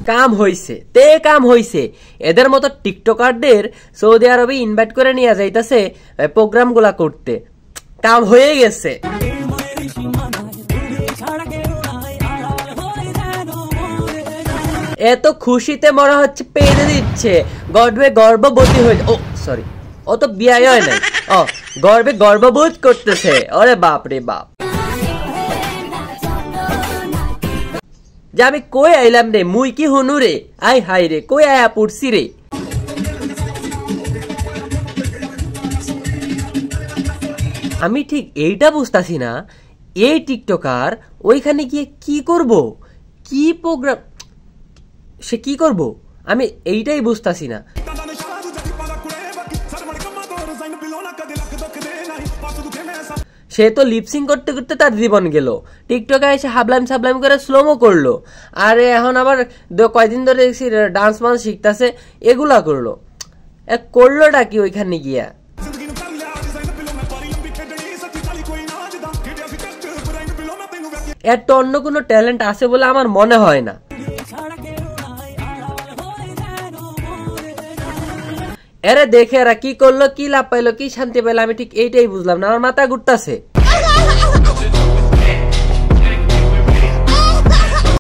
কাম হইছে তে কাম হইছে এদের মতো টিকটকারদের সৌদি আরবে ইনভাইট করে নিয়ে যাইতাছে প্রোগ্রাম গুলা করতে কাম হয়ে গেছে এত খুশিতে মনে হচ্ছে পেরে দিচ্ছে গর্বে গর্ভবতী হয়ে ও সরি ও তো বিয়ে হয় নাই ও গর্বে গর্ভবোধ করতেছে আরে বাপ রে বাপ যে আমি কই আইলাম রে মুই কি হনু রে আই হাই রে কই আয়া পড়ছি রে আমি ঠিক এইটা বুঝতাছি না এই টিকটকার ওইখানে গিয়ে কি করব কি প্রোগ্রাম সে কি করব আমি এইটাই বুঝতাছি না সে তো লিপসিং করতে করতে তার জীবন গেল টিকটকে এসে হাবলাম সাবলাম করে স্লোমো করলো আর এখন আবার কয়দিন ধরে দেখছি ডান্স মান্স শিখতেছে এগুলা করলো করলোটা কি ওইখানে গিয়া এর তো অন্য কোনো ট্যালেন্ট আছে বলে আমার মনে হয় না এরে দেখে এরা কি করলো কি লাভ পাইলো কি শান্তি পাইলো আমি ঠিক এইটাই বুঝলাম না আমার মাথা ঘুরতাছে